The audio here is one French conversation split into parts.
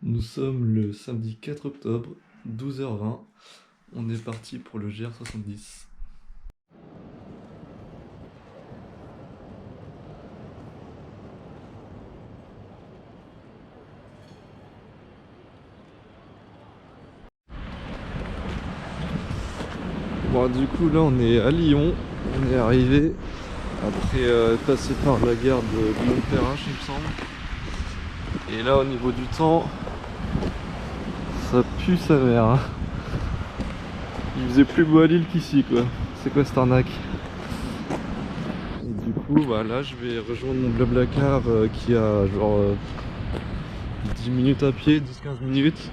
Nous sommes le samedi 4 octobre, 12h20. On est parti pour le GR70. Bon, du coup, là, on est à Lyon. On est arrivé après passer par la gare de Lyon-Perrache, il me semble. Et là, au niveau du temps, ça pue sa mère, hein. Il faisait plus beau à Lille qu'ici, quoi. C'est quoi cette arnaque? Et du coup, bah, là, je vais rejoindre mon Blablacar qui a genre 10 minutes à pied, 10-15 minutes.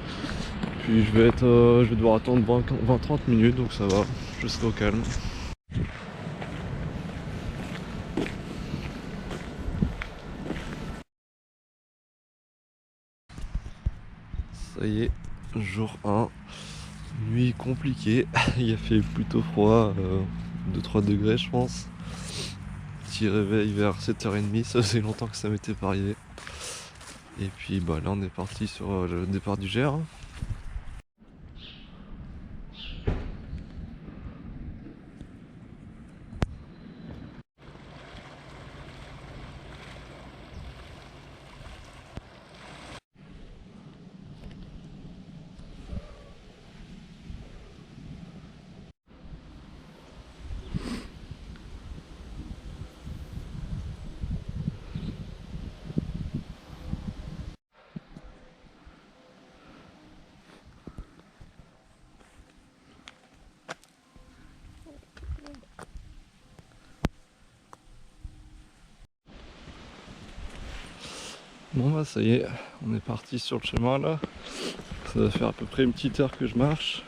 Puis je vais devoir attendre 20-30 minutes, donc ça va, je serai au calme. Ça y est, jour 1, nuit compliquée, il a fait plutôt froid, 2-3 degrés je pense. Petit réveil vers 7h30, ça faisait longtemps que ça m'était pas arrivé. Et puis bah là on est parti sur le départ du Gers. Bon bah ça y est, on est parti sur le chemin là. Ça va faire à peu près une petite heure que je marche.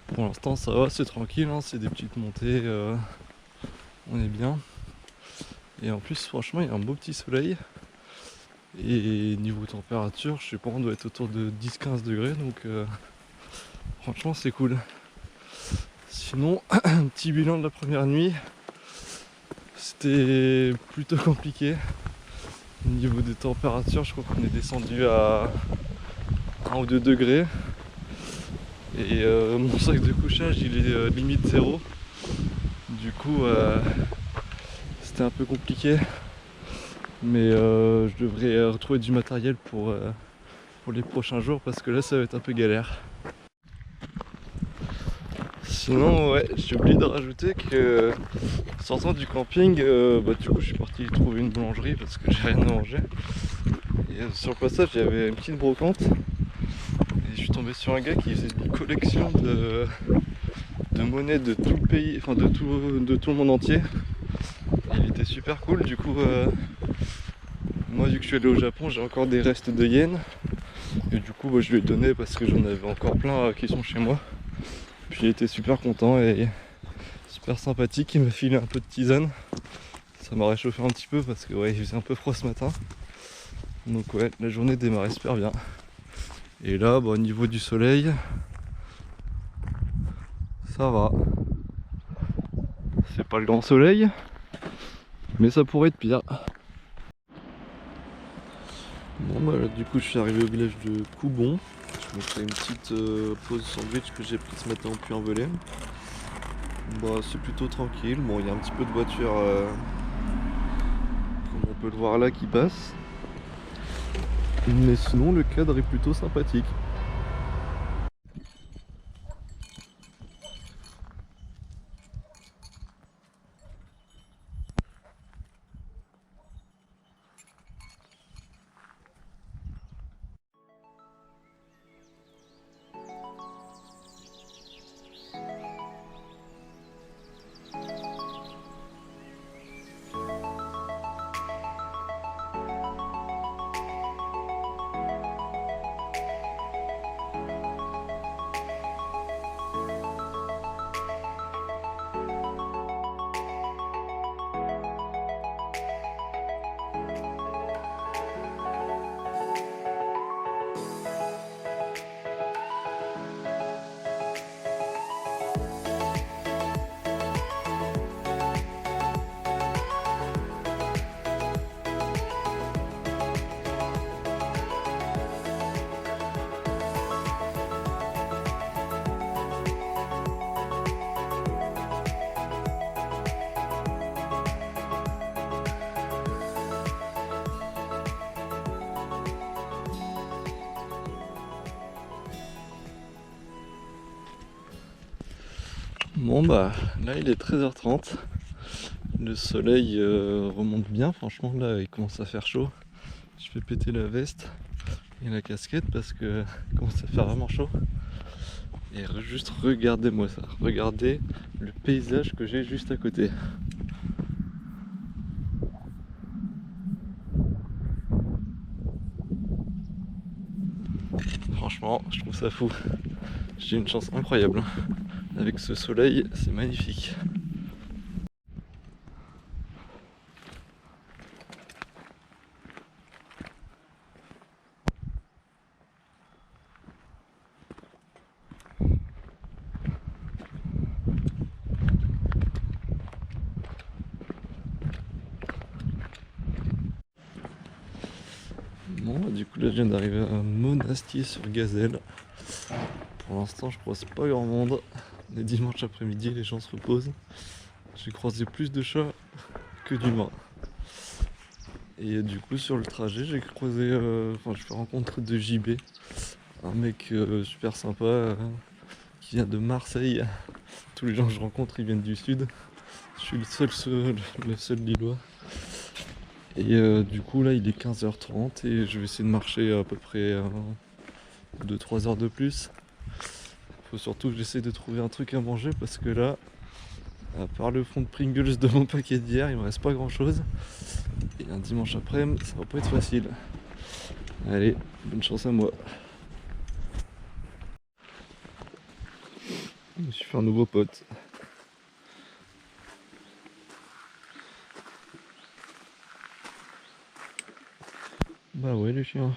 Pour l'instant ça va, c'est tranquille, hein, c'est des petites montées, on est bien. Et en plus franchement il y a un beau petit soleil. Et niveau température, je sais pas, on doit être autour de 10-15 degrés, donc franchement c'est cool. Sinon, un petit bilan de la première nuit, c'était plutôt compliqué. Au niveau des températures, je crois qu'on est descendu à 1 ou 2 degrés. Et mon sac de couchage, il est limite zéro. Du coup, c'était un peu compliqué. Mais je devrais retrouver du matériel pour les prochains jours parce que là, ça va être un peu galère. Sinon, ouais, j'ai oublié de rajouter que sortant du camping, bah, du coup, je suis parti trouver une boulangerie parce que j'ai rien à manger. Et sur le passage, il y avait une petite brocante. Et je suis tombé sur un gars qui faisait une collection de monnaies de tout le pays, enfin de tout le monde entier. Et il était super cool. Du coup, moi, vu que je suis allé au Japon, j'ai encore des restes de yens. Et du coup, bah, je lui ai donné parce que j'en avais encore plein qui sont chez moi. Puis il était super content et super sympathique. Il m'a filé un peu de tisane. Ça m'a réchauffé un petit peu parce que ouais, il faisait un peu froid ce matin. Donc ouais, la journée démarrait super bien. Et là, bah, au niveau du soleil, ça va. C'est pas le grand soleil, mais ça pourrait être pire. Bon bah du coup je suis arrivé au village de Coubon. Je me fais une petite pause sandwich que j'ai pris ce matin au Puy-en-Velay. Bah c'est plutôt tranquille. Bon il y a un petit peu de voitures comme on peut le voir là qui passent. Mais sinon le cadre est plutôt sympathique. Bon bah là il est 13h30, le soleil remonte bien, franchement là il commence à faire chaud. Je vais péter la veste et la casquette parce que il commence à faire vraiment chaud. Et juste regardez-moi ça, regardez le paysage que j'ai juste à côté. Franchement je trouve ça fou, j'ai une chance incroyable. Avec ce soleil c'est magnifique. Bon, du coup là je viens d'arriver à Monastier-sur-Gazelle. Pour l'instant je croise pas grand monde. Les dimanches après-midi les gens se reposent. J'ai croisé plus de chats que d'humains. Et du coup sur le trajet j'ai croisé, je fais rencontre de JB, un mec super sympa qui vient de Marseille. Tous les gens que je rencontre ils viennent du sud. Je suis le seul Lillois. Et du coup là il est 15h30 et je vais essayer de marcher à peu près 2-3 heures de plus. Faut surtout que j'essaie de trouver un truc à manger parce que là, à part le fond de Pringles de mon paquet d'hier, il me reste pas grand chose. Et un dimanche après-midi, ça va pas être facile. Allez, bonne chance à moi. Je me suis fait un nouveau pote. Bah ouais les chiens.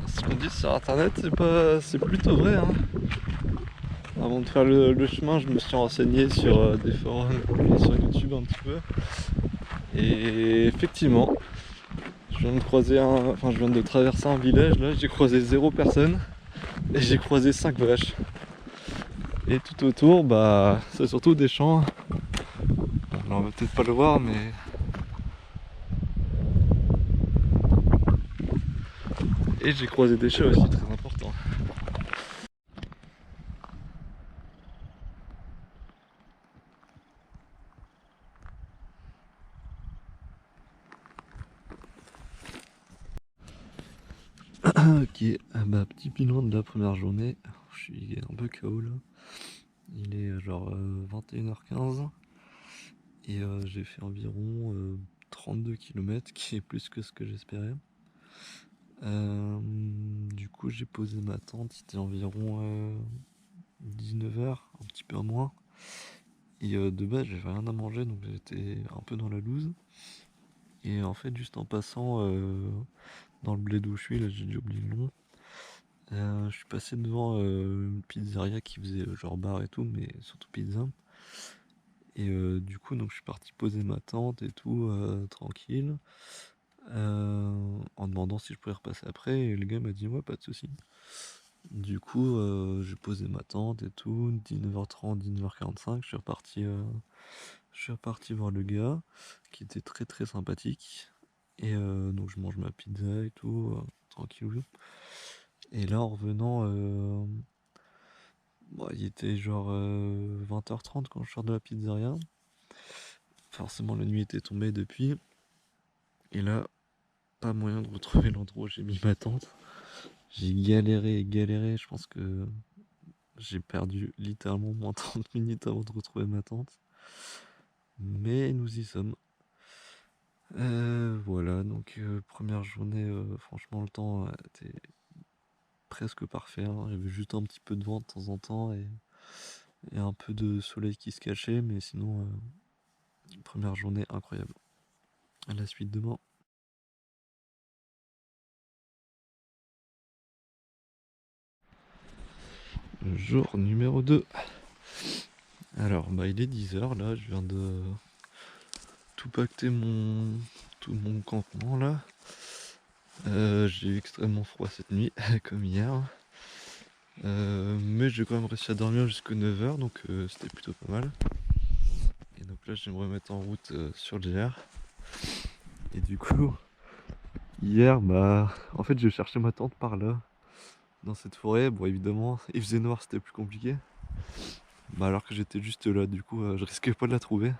Ce qu'on dit sur internet, c'est plutôt vrai. Hein. Avant de faire le chemin, je me suis renseigné sur des forums et sur YouTube un petit peu. Et effectivement, je viens de traverser un village, là j'ai croisé 0 personne et j'ai croisé 5 vaches. Et tout autour, bah c'est surtout des champs. Bon, là, on va peut-être pas le voir mais. Et j'ai croisé des chats aussi, très important. Ok, bah petit bilan de la première journée. Je suis un peu KO là. Il est genre 21h15 et j'ai fait environ 32 km, qui est plus que ce que j'espérais. Du coup j'ai posé ma tente, c'était environ 19h, un petit peu moins. Et de base j'avais rien à manger donc j'étais un peu dans la loose. Et en fait juste en passant dans le bled où je suis, là j'ai déjà oublié le nom. Je suis passé devant une pizzeria qui faisait genre bar et tout, mais surtout pizza. Et du coup, donc je suis parti poser ma tente et tout, tranquille, en demandant si je pouvais repasser après. Et le gars m'a dit ouais, pas de souci. Du coup, j'ai posé ma tente et tout, 19h30, 19h45, je suis reparti voir le gars, qui était très très sympathique. Et donc je mange ma pizza et tout, tranquille. Et là, en revenant, bon, il était genre 20h30 quand je sors de la pizzeria. Forcément, la nuit était tombée depuis. Et là, pas moyen de retrouver l'endroit où j'ai mis ma tente. J'ai galéré et galéré. Je pense que j'ai perdu littéralement moins 30 minutes avant de retrouver ma tente. Mais nous y sommes. Voilà, donc première journée, franchement, le temps était presque parfait. Hein. Il y avait juste un petit peu de vent de temps en temps et un peu de soleil qui se cachait. Mais sinon, première journée incroyable. À la suite demain. Jour numéro 2. Alors, bah, il est 10h là, je viens de tout pacté tout mon campement là. J'ai eu extrêmement froid cette nuit, comme hier. Mais j'ai quand même réussi à dormir jusqu'à 9 h, donc c'était plutôt pas mal. Et donc là, je vais me remettre en route sur le GR. Et du coup, hier, en fait, je cherchais ma tente par là, dans cette forêt. Bon, évidemment, il faisait noir, c'était plus compliqué. Alors que j'étais juste là, du coup, je risquais pas de la trouver.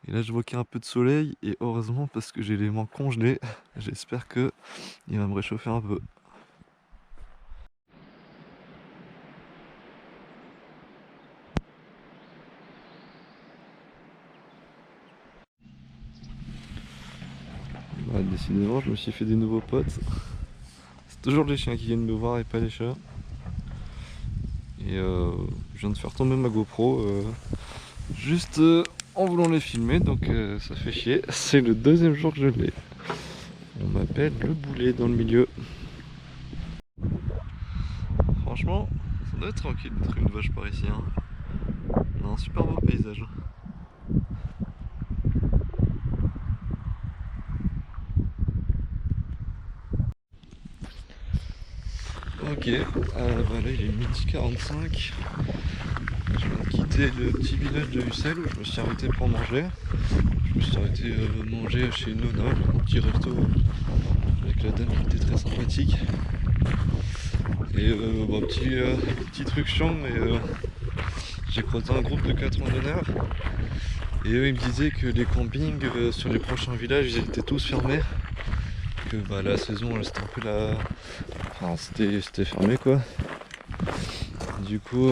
Et là, je vois qu'il y a un peu de soleil, et heureusement, parce que j'ai les mains congelées. J'espère que il va me réchauffer un peu. Décidément, je me suis fait des nouveaux potes. C'est toujours les chiens qui viennent me voir et pas les chats. Et je viens de faire tomber ma GoPro juste en voulant les filmer, donc ça fait chier. C'est le deuxième jour que je l'ai. On m'appelle le boulet dans le milieu. Franchement, ça doit être tranquille d'être une vache par ici. Hein. On a un super beau paysage. Ok, là il est 12h45. Je viens de quitter le petit village de Ussel où je me suis arrêté pour manger. Je me suis arrêté manger chez Nona, un petit resto avec la dame qui était très sympathique. Et petit truc chiant, mais j'ai croisé un groupe de 4 randonneurs. Et eux ils me disaient que les campings sur les prochains villages ils étaient tous fermés. Que la saison c'était un peu la. Enfin c'était fermé quoi. Du coup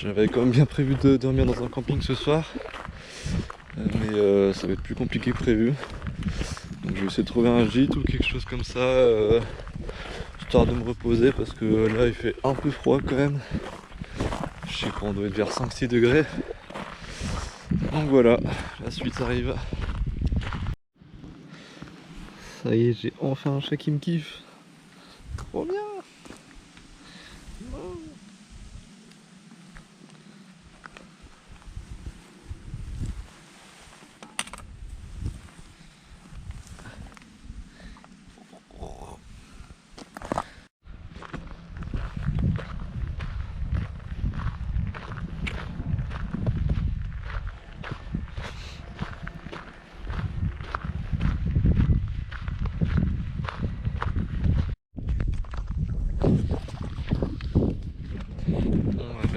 j'avais quand même bien prévu de dormir dans un camping ce soir. Mais ça va être plus compliqué que prévu. Donc je vais essayer de trouver un gîte ou quelque chose comme ça. Histoire de me reposer parce que là il fait un peu froid quand même. Je sais qu'on doit être vers 5-6 degrés. Donc voilà, la suite arrive. Ça y est, j'ai enfin un chat qui me kiffe. Trop bien.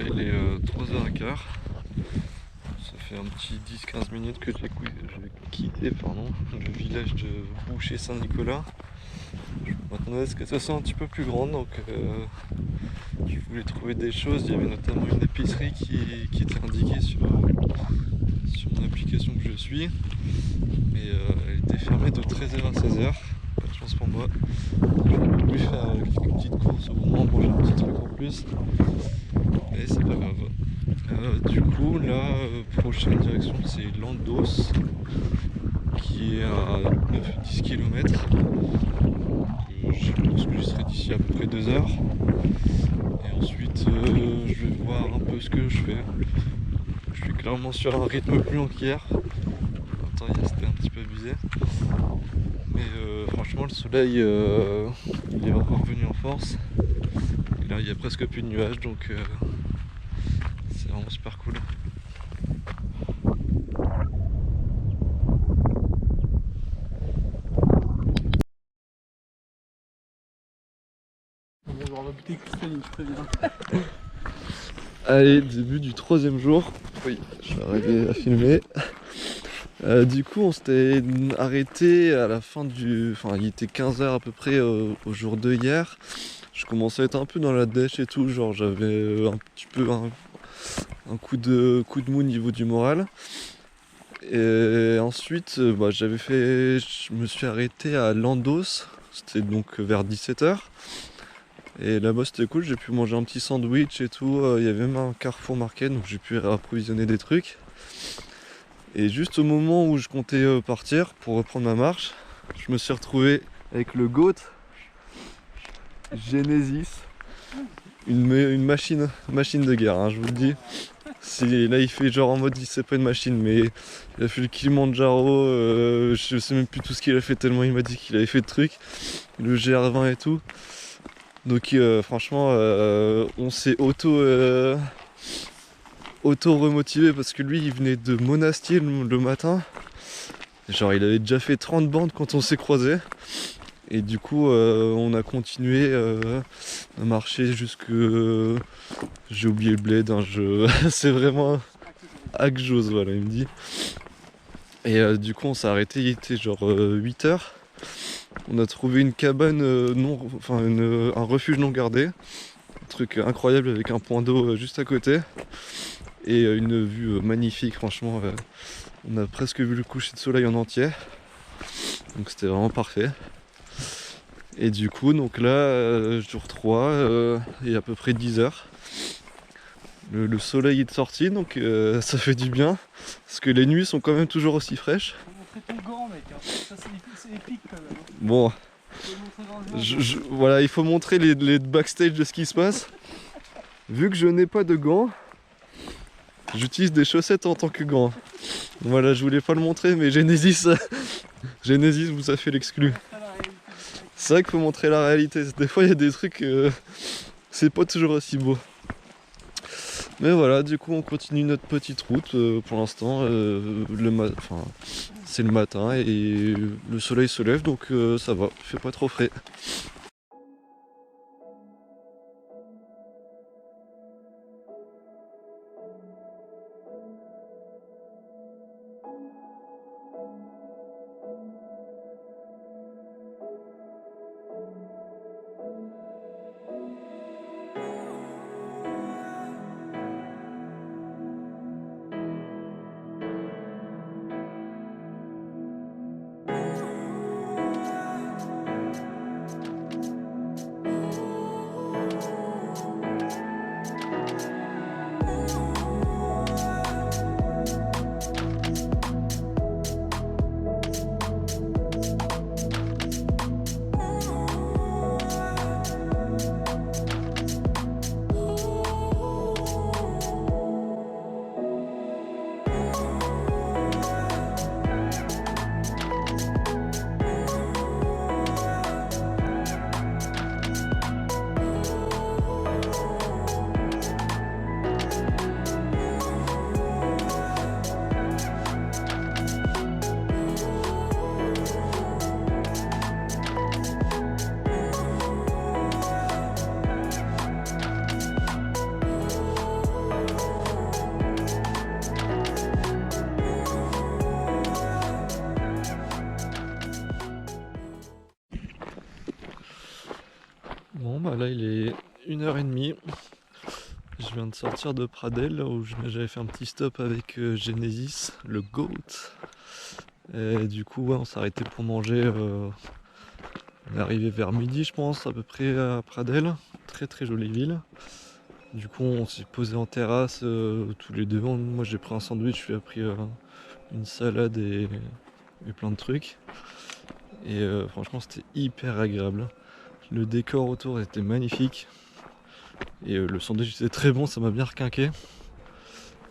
Il est 3h15. Ça fait un petit 10-15 minutes que j'ai quitté le village de Boucher-Saint-Nicolas. Je m'attendais à ce que ça soit un petit peu plus grand, donc je voulais trouver des choses. Il y avait notamment une épicerie qui était indiquée sur mon application que je suis, mais elle était fermée de 13h à 16h. Pas de chance pour moi. J'aurais voulu faire quelques petites courses au moment, manger un petit truc en plus, mais c'est pas grave. Du coup là, prochaine direction c'est Landos, qui est à 9-10 km. Je pense que je serai d'ici à peu près 2 heures. Et ensuite je vais voir un peu ce que je fais. Je suis clairement sur un rythme plus lent qu'hier. Attends, hier c'était un petit peu abusé. Mais franchement le soleil il est encore revenu en force. Et là il y a presque plus de nuages, donc c'est vraiment super cool. Bonjour, la bouteille cristalline, très bien. Allez, début du 3e jour. Oui, je suis arrivé à filmer. Du coup, on s'était arrêté à la fin du. Enfin, il était 15h à peu près au jour 2 hier. Je commençais à être un peu dans la dèche et tout. Genre, j'avais un petit peu un coup de mou au niveau du moral. Et ensuite, je me suis arrêté à Landos. C'était donc vers 17h. Et là-bas c'était cool, j'ai pu manger un petit sandwich et tout, il y avait même un Carrefour Market, donc j'ai pu approvisionner des trucs. Et juste au moment où je comptais partir pour reprendre ma marche, je me suis retrouvé avec le GOAT Genesis, une machine de guerre, hein, je vous le dis. Là il fait genre en mode c'est pas une machine, mais il a fait le Kilimanjaro, je sais même plus tout ce qu'il a fait tellement il m'a dit qu'il avait fait de trucs, le GR20 et tout. Donc franchement on s'est auto remotivé parce que lui il venait de Monastier le matin. Genre il avait déjà fait 30 bandes quand on s'est croisés. Et du coup on a continué à marcher jusque... j'ai oublié le bled, hein, c'est vraiment Agjos, voilà il me dit. Et du coup on s'est arrêté, il était genre 8h. On a trouvé une cabane un refuge non gardé. Un truc incroyable avec un point d'eau juste à côté. Et une vue magnifique, franchement. On a presque vu le coucher de soleil en entier. Donc c'était vraiment parfait. Et du coup, donc là, jour 3, il y a à peu près 10h. Le soleil est sorti, donc ça fait du bien. Parce que les nuits sont quand même toujours aussi fraîches. Faut montrer ton gant, mec. Hein. Ça, c'est épique quand même. Hein. Bon, Faut le montrer dans le gant. voilà, il faut montrer les backstage de ce qui se passe. Vu que je n'ai pas de gants, j'utilise des chaussettes en tant que gants. Voilà, je voulais pas le montrer, mais Genesis vous a fait l'exclu. C'est vrai qu'il faut montrer la réalité. Des fois, il y a des trucs, c'est pas toujours aussi beau. Mais voilà, du coup, on continue notre petite route. Pour l'instant, c'est le matin et le soleil se lève, donc ça va, il fait pas trop frais. Bon bah là il est 1h30. Je viens de sortir de Pradel où j'avais fait un petit stop avec Genesis, le GOAT. Et du coup ouais, on s'est arrêté pour manger. On est arrivé vers midi je pense à peu près à Pradel. Très très jolie ville. Du coup on s'est posé en terrasse tous les deux. Moi j'ai pris un sandwich, lui a pris une salade et plein de trucs. Et franchement c'était hyper agréable. Le décor autour était magnifique. Et le sandwich était très bon, ça m'a bien requinqué.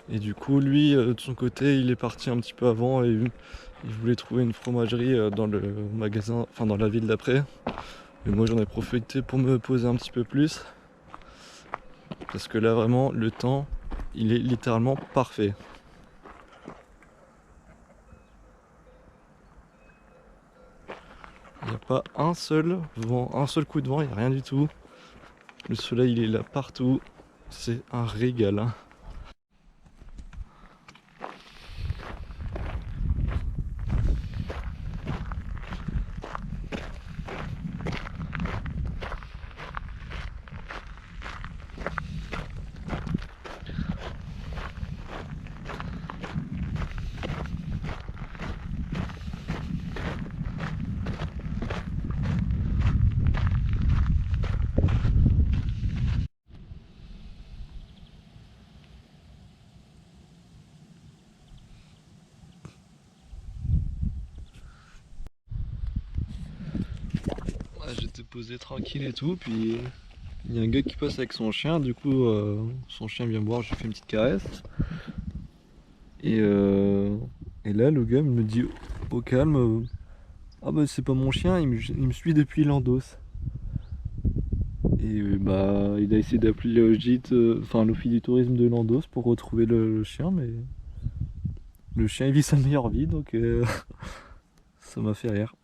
Et du coup lui de son côté il est parti un petit peu avant et il voulait trouver une fromagerie dans le magasin, enfin dans la ville d'après. Et moi j'en ai profité pour me poser un petit peu plus. Parce que là vraiment le temps il est littéralement parfait. Il n'y a pas un seul vent, un seul coup de vent, il n'y a rien du tout. Le soleil il est là partout, c'est un régal. Hein. J'étais posé tranquille et tout, puis Il y a un gars qui passe avec son chien, du coup son chien vient me voir, je lui fais une petite caresse. Et, euh, et là le gars me dit au calme, ah bah c'est pas mon chien, il me suit depuis Landos. Et bah il a essayé d'appeler le gîte, enfin l'office du tourisme de Landos pour retrouver le chien, mais le chien il vit sa meilleure vie, donc ça m'a fait rire.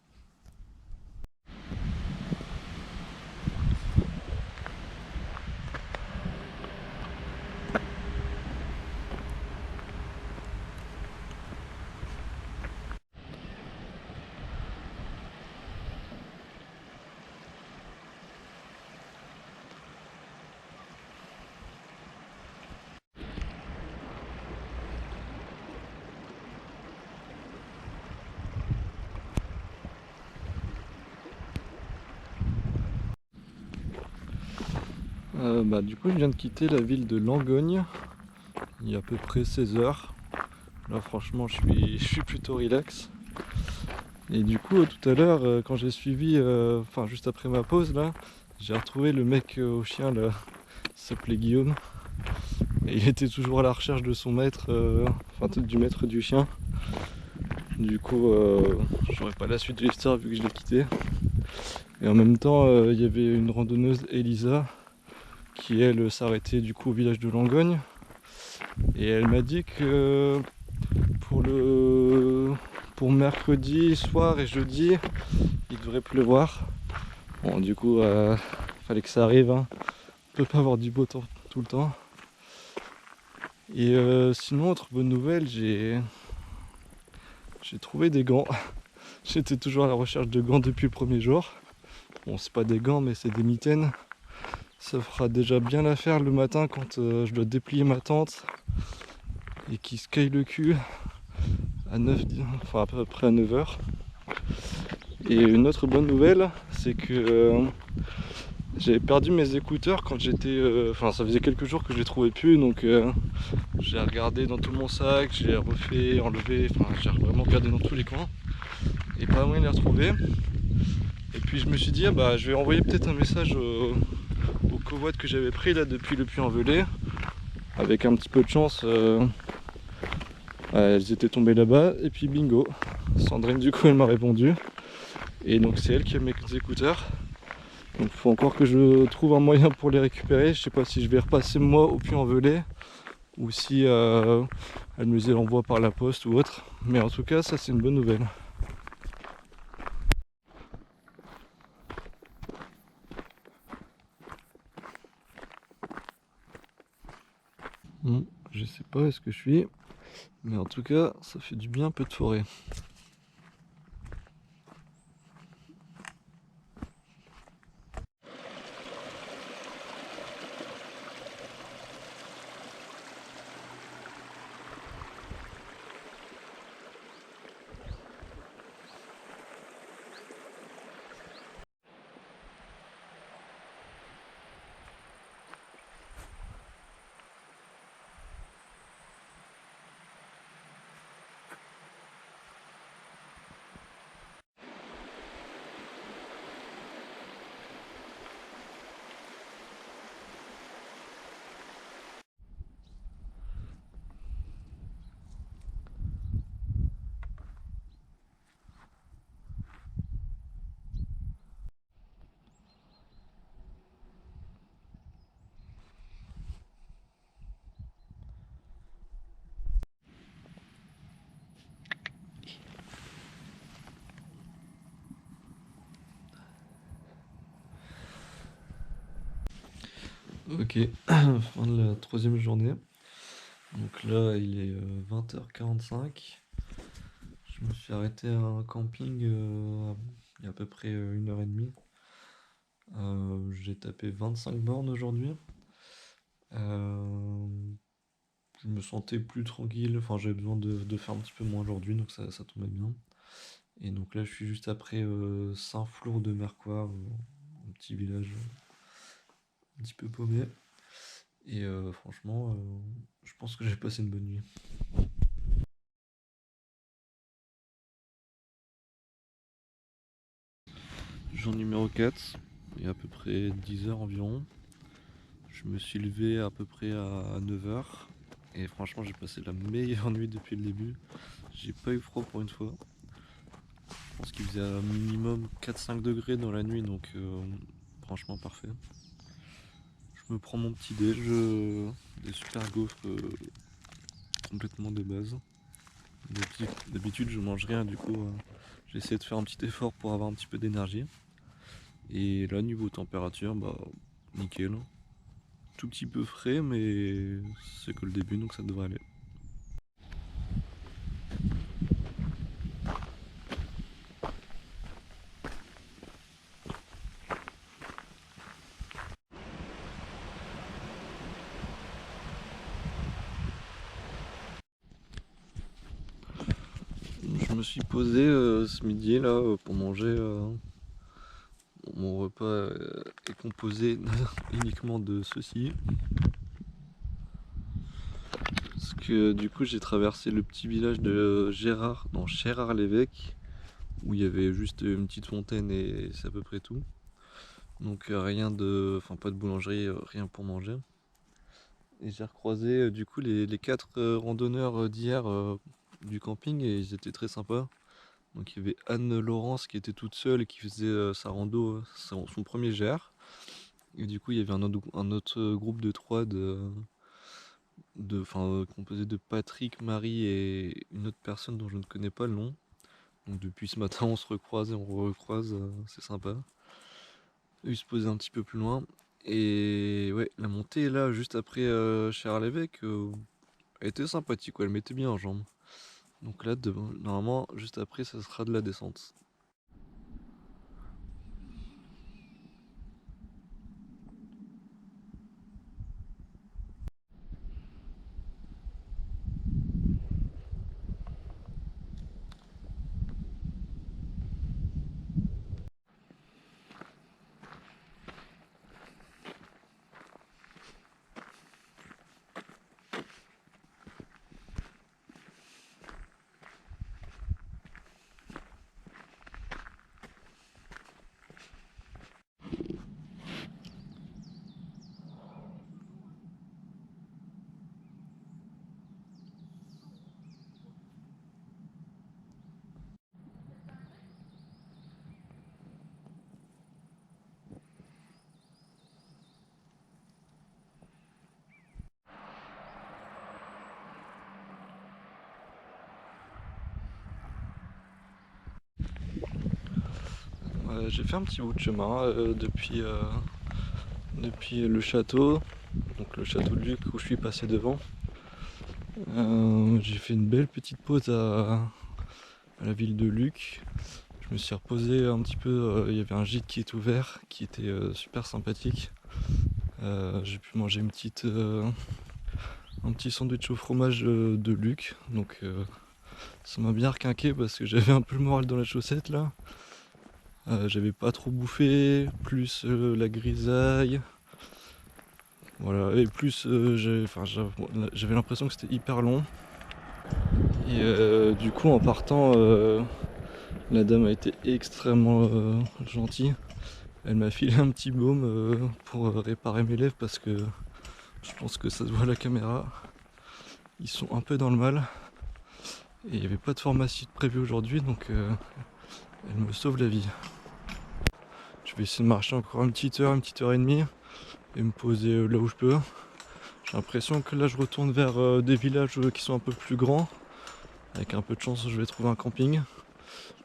Bah, du coup, je viens de quitter la ville de Langogne il y a à peu près 16 heures. Là, franchement, je suis plutôt relax. Et du coup, tout à l'heure, quand j'ai suivi, enfin, juste après ma pause, là, j'ai retrouvé le mec au chien, là, il s'appelait Guillaume. Et il était toujours à la recherche de son maître, enfin, du maître du chien. Du coup, j'aurais pas la suite de l'histoire vu que je l'ai quitté. Et en même temps, il y avait une randonneuse, Elisa, qui elle s'arrêtait du coup au village de Langogne. Et elle m'a dit que pour le pour mercredi soir et jeudi, il devrait pleuvoir. Bon, du coup, fallait que ça arrive, hein. On peut pas avoir du beau temps tout le temps. Et sinon, autre bonne nouvelle, j'ai trouvé des gants. J'étais toujours à la recherche de gants depuis le premier jour. Bon, c'est pas des gants, mais c'est des mitaines. Ça fera déjà bien l'affaire le matin quand je dois déplier ma tente et qui se caille le cul à 9, enfin à peu près à 9 heures. Et une autre bonne nouvelle, c'est que j'avais perdu mes écouteurs quand j'étais. Enfin, ça faisait quelques jours que je les trouvais plus, donc j'ai regardé dans tout mon sac, j'ai refait, enlevé, enfin, j'ai vraiment regardé dans tous les coins et pas moyen de les retrouver. Et puis je me suis dit, ah bah, je vais envoyer peut-être un message au covoit que j'avais pris là depuis le Puy-en-Velay. Avec un petit peu de chance, elles étaient tombées là-bas, et puis bingo, Sandrine du coup elle m'a répondu. Et donc c'est elle qui a mes écouteurs. Donc il faut encore que je trouve un moyen pour les récupérer. Je sais pas si je vais repasser moi au Puy-en-Velay ou si elle me les envoie par la poste ou autre. Mais en tout cas ça c'est une bonne nouvelle. Bon, je sais pas où est-ce que je suis, mais en tout cas ça fait du bien un peu de forêt. Ok, fin de la troisième journée. Donc là, il est 20h45. Je me suis arrêté à un camping il y a à peu près 1h30. J'ai tapé 25 bornes aujourd'hui. Euh, je me sentais plus tranquille, enfin j'avais besoin de faire un petit peu moins aujourd'hui, donc ça tombait bien. Et donc là, je suis juste après Saint-Flour de Mercoire, un petit village un petit peu paumé. Et franchement, je pense que j'ai passé une bonne nuit. Jour numéro 4, il y a à peu près 10 heures environ. Je me suis levé à peu près à 9 h et franchement j'ai passé la meilleure nuit depuis le début. J'ai pas eu froid pour une fois. Je pense qu'il faisait un minimum 4-5 degrés dans la nuit donc franchement parfait. Je me prends mon petit déj, des super gaufres complètement de base. D'habitude je mange rien du coup j'essaie de faire un petit effort pour avoir un petit peu d'énergie. Et là niveau température bah nickel. Tout petit peu frais mais c'est que le début donc ça devrait aller. Je me suis posé ce midi là pour manger. Mon repas est composé uniquement de ceci. Parce que du coup j'ai traversé le petit village de Gérard, dans Gérard-l'Évêque, où il y avait juste une petite fontaine et c'est à peu près tout. Donc rien de. Enfin pas de boulangerie, rien pour manger. Et j'ai recroisé du coup les 4 randonneurs d'hier du camping et ils étaient très sympas. Donc il y avait Anne-Laurence qui était toute seule et qui faisait sa rando, son premier GR. Et du coup il y avait un autre groupe de 3 composé de Patrick, Marie et une autre personne dont je ne connais pas le nom. Donc depuis ce matin on se recroise et on recroise, c'est sympa. Eux ils se posaient un petit peu plus loin. Et ouais, la montée là juste après Cher-l'Évêque, elle était sympathique, quoi, elle mettait bien en jambes. Donc là normalement juste après ça sera de la descente. J'ai fait un petit bout de chemin depuis le château, donc le château de Luc où je suis passé devant. J'ai fait une belle petite pause à la ville de Luc. Je me suis reposé un petit peu, il y avait un gîte qui est ouvert, qui était super sympathique. J'ai pu manger un petit sandwich au fromage de Luc, donc ça m'a bien requinqué parce que j'avais un peu le moral dans la chaussette là. J'avais pas trop bouffé, plus la grisaille. Voilà, et plus j'avais l'impression que c'était hyper long. Et du coup en partant, la dame a été extrêmement gentille. Elle m'a filé un petit baume pour réparer mes lèvres parce que je pense que ça se voit à la caméra. Ils sont un peu dans le mal. Et il n'y avait pas de pharmacie prévue aujourd'hui donc elle me sauve la vie. Je vais essayer de marcher encore une petite heure et demie et me poser là où je peux. J'ai l'impression que là je retourne vers des villages qui sont un peu plus grands. Avec un peu de chance je vais trouver un camping.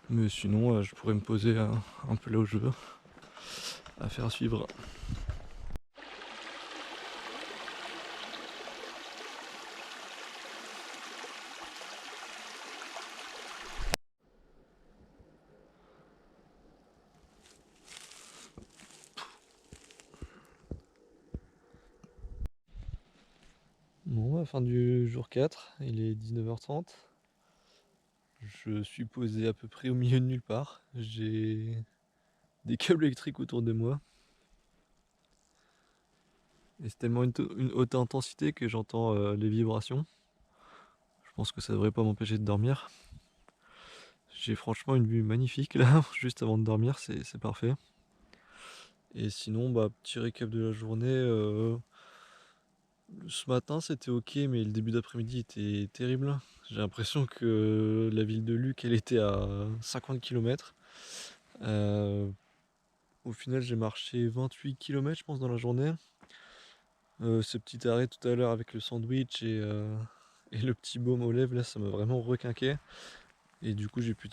Mais sinon je pourrais me poser un peu là où je veux. À faire suivre. Bon, fin du jour 4, il est 19h30. Je suis posé à peu près au milieu de nulle part. J'ai des câbles électriques autour de moi. Et c'est tellement une haute intensité que j'entends les vibrations. Je pense que ça devrait pas m'empêcher de dormir. J'ai franchement une vue magnifique là, juste avant de dormir, c'est parfait. Et sinon, bah, petit récap de la journée. Ce matin c'était ok, mais le début d'après-midi était terrible. J'ai l'impression que la ville de Luc, elle était à 50 km. Au final, j'ai marché 28 km, je pense, dans la journée. Ce petit arrêt tout à l'heure avec le sandwich et le petit baume aux lèvres, là, ça m'a vraiment requinqué. Et du coup, j'ai pu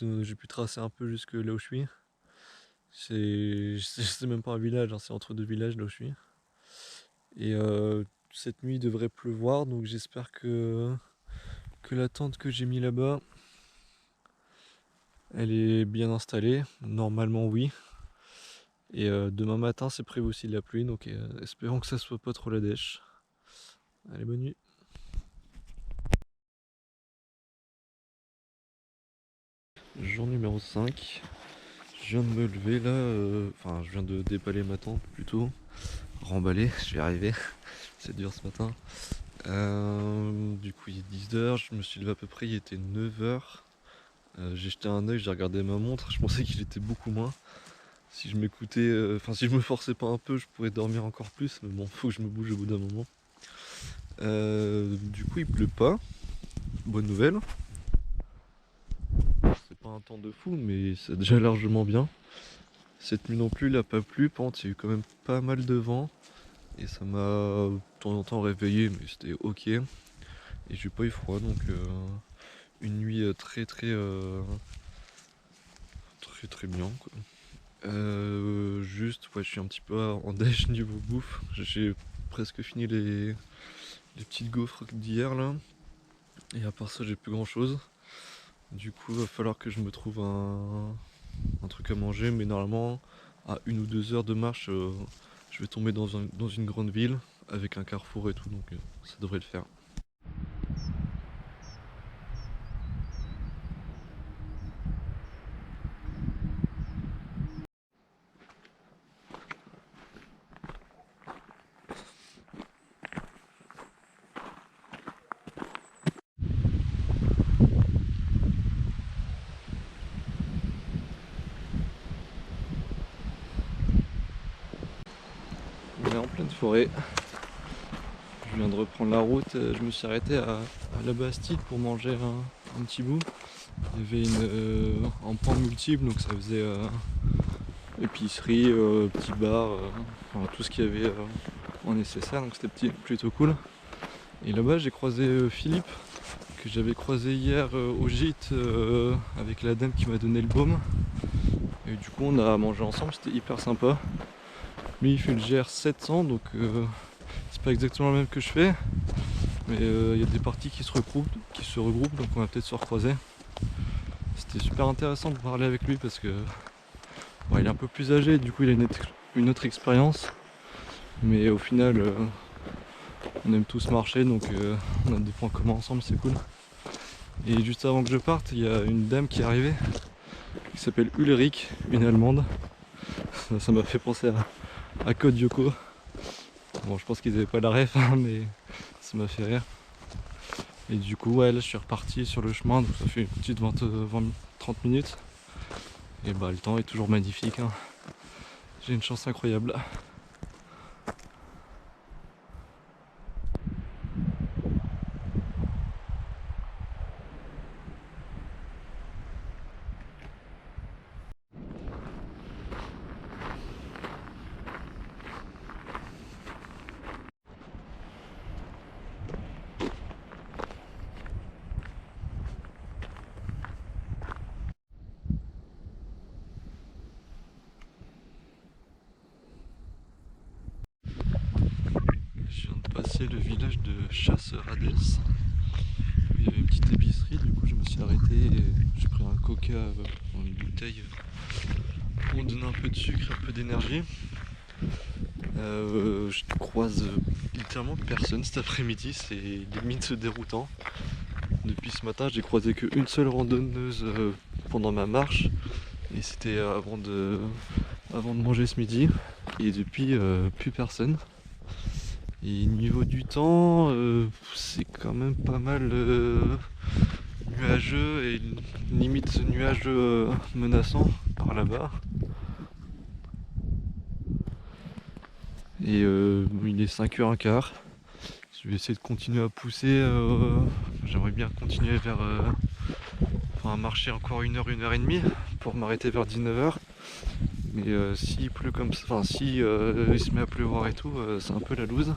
tracer un peu jusque là où je suis. C'est même pas un village, hein, c'est entre deux villages là où je suis. Et cette nuit, il devrait pleuvoir, donc j'espère que la tente que j'ai mis là-bas, elle est bien installée. Normalement, oui. Et demain matin, c'est prévu aussi de la pluie, donc espérons que ça soit pas trop la dèche. Allez, bonne nuit. Jour numéro 5. Je viens de me lever là, enfin je viens de déballer ma tente plutôt. Remballer, je vais y arriver. C'est dur ce matin. Du coup il est 10h, je me suis levé à peu près, il était 9h. J'ai jeté un œil, j'ai regardé ma montre, je pensais qu'il était beaucoup moins. Si je m'écoutais, enfin si je me forçais pas un peu, je pourrais dormir encore plus, mais bon, faut que je me bouge au bout d'un moment. Du coup il pleut pas, bonne nouvelle. C'est pas un temps de fou, mais c'est déjà largement bien. Cette nuit non plus, il a pas plu, par contre il y a eu quand même pas mal de vent. Et ça m'a de temps en temps réveillé, mais c'était ok. Et j'ai pas eu froid, donc une nuit très très bien quoi. Juste, ouais, je suis un petit peu en déj niveau bouffe. J'ai presque fini les petites gaufres d'hier là. Et à part ça, j'ai plus grand chose. Du coup, va falloir que je me trouve un truc à manger, mais normalement, à 1 ou 2 heures de marche, je vais tomber dans une grande ville avec un carrefour et tout, donc ça devrait le faire. On est en pleine forêt. Je viens de reprendre la route. Je me suis arrêté à la Bastide pour manger un petit bout. Il y avait un pan multiple, donc ça faisait épicerie, petit bar, enfin, tout ce qu'il y avait en nécessaire, donc c'était plutôt cool. Et là-bas j'ai croisé Philippe, que j'avais croisé hier au gîte avec la dame qui m'a donné le baume. Et du coup on a mangé ensemble, c'était hyper sympa. Lui il fait le GR 700, donc c'est pas exactement le même que je fais, mais il y a des parties qui se regroupent, donc on va peut-être se recroiser. C'était super intéressant de parler avec lui parce que bon, il est un peu plus âgé, du coup il a une autre expérience, mais au final on aime tous marcher, donc on a des points communs ensemble, c'est cool. Et juste avant que je parte, il y a une dame qui est arrivée qui s'appelle Ulrich, une allemande. Ça m'a fait penser à Code Yoko. Bon, je pense qu'ils avaient pas la ref, hein, mais ça m'a fait rire. Et du coup, ouais, là je suis reparti sur le chemin, donc ça fait une petite 20-30 minutes. Et bah, le temps est toujours magnifique, hein. J'ai une chance incroyable. Je viens de passer le village de Chasse-Radès. Il y avait une petite épicerie, du coup je me suis arrêté et j'ai pris un coca dans une bouteille pour me donner un peu de sucre, un peu d'énergie. Je croise littéralement personne cet après-midi, c'est limite déroutant. Depuis ce matin, j'ai croisé qu'une seule randonneuse pendant ma marche, et c'était avant de manger ce midi. Et depuis, plus personne. Et niveau du temps, c'est quand même pas mal nuageux et limite nuageux menaçant par là-bas. Et il est 5h15. Je vais essayer de continuer à pousser. J'aimerais bien continuer vers... enfin marcher encore 1 heure et demie pour m'arrêter vers 19h. Mais s'il pleut comme ça, enfin si il se met à pleuvoir et tout, c'est un peu la loose.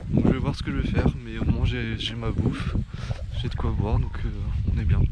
Donc je vais voir ce que je vais faire, mais au moins j'ai ma bouffe, j'ai de quoi boire, donc on est bien.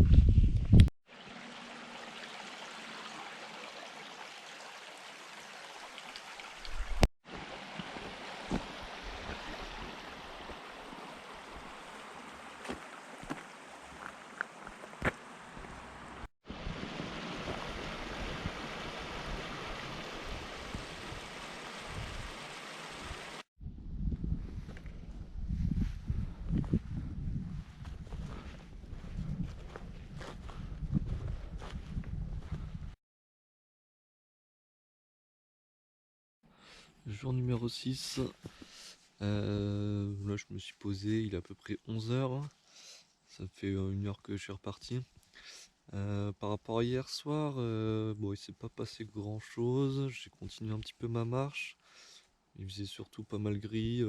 Jour numéro 6. Là je me suis posé, il est à peu près 11h. Ça fait 1 heure que je suis reparti. Par rapport à hier soir, bon il s'est pas passé grand chose. J'ai continué un petit peu ma marche. Il faisait surtout pas mal gris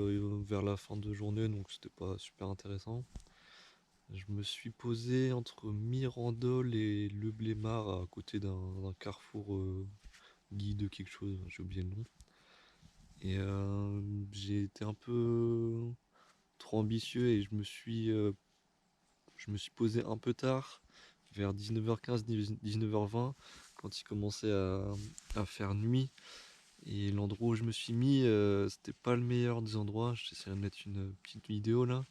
vers la fin de journée, donc c'était pas super intéressant. Je me suis posé entre Mirandol et Le Blémard à côté d'un carrefour Guy de quelque chose, j'ai oublié le nom. Et j'ai été un peu trop ambitieux et je me suis posé un peu tard, vers 19h15, 19h20, quand il commençait à faire nuit. Et l'endroit où je me suis mis, c'était pas le meilleur des endroits. J'essaierai de mettre une petite vidéo là.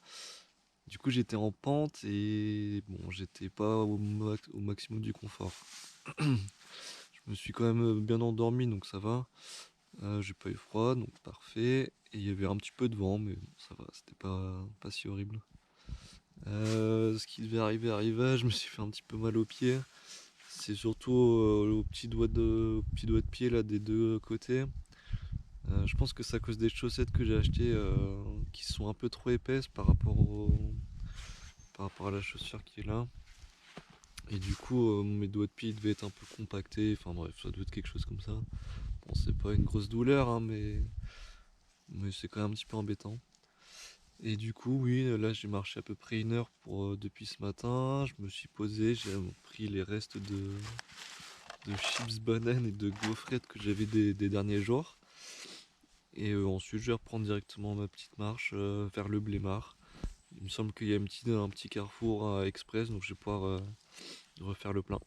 Du coup, j'étais en pente et bon, j'étais pas au maximum du confort. Je me suis quand même bien endormi, donc ça va. J'ai pas eu froid, donc parfait. Et il y avait un petit peu de vent, mais bon, ça va, c'était pas si horrible. Ce qui devait arriver arriva, je me suis fait un petit peu mal aux pieds. C'est surtout au petit doigt de pied là des deux côtés. Je pense que c'est à cause des chaussettes que j'ai achetées qui sont un peu trop épaisses par rapport à la chaussure qui est là. Et du coup, mes doigts de pied devaient être un peu compactés. Enfin bref, ça doit être quelque chose comme ça. Bon, c'est pas une grosse douleur, hein, mais c'est quand même un petit peu embêtant. Et du coup, oui, là j'ai marché à peu près 1 heure depuis ce matin. Je me suis posé, j'ai pris les restes de chips bananes et de gaufrettes que j'avais des derniers jours. Et ensuite, je vais reprendre directement ma petite marche vers le Blémard. Il me semble qu'il y a un petit carrefour express, donc je vais pouvoir refaire le plein.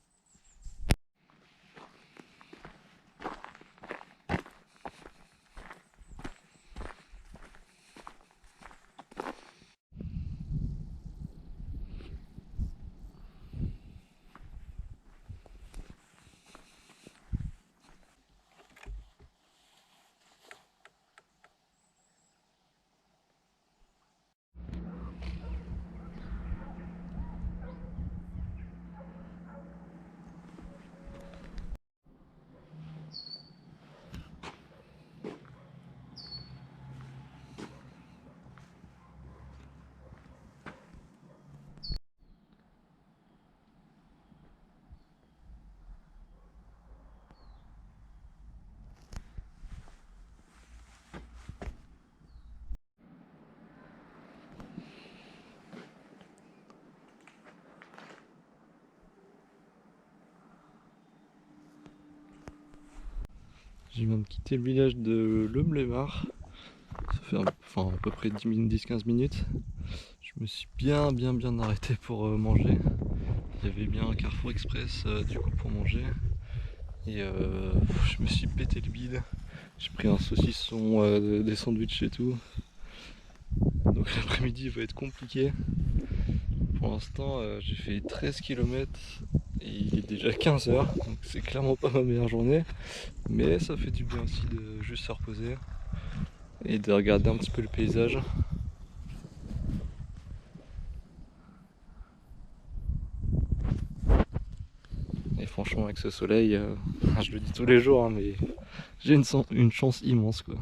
J'ai même quitté le village de Le Blémard. Ça fait enfin, à peu près 10-15 minutes. Je me suis bien arrêté pour manger. Il y avait bien un carrefour express du coup pour manger. Et je me suis pété le bide. J'ai pris un saucisson, des sandwichs et tout. Donc l'après-midi va être compliqué. Pour l'instant, j'ai fait 13 km et il est déjà 15h. Donc c'est clairement pas ma meilleure journée. Mais ça fait du bien aussi de juste se reposer et de regarder un petit peu le paysage. Et franchement, avec ce soleil, je le dis tous les jours, hein, mais j'ai une chance immense quoi.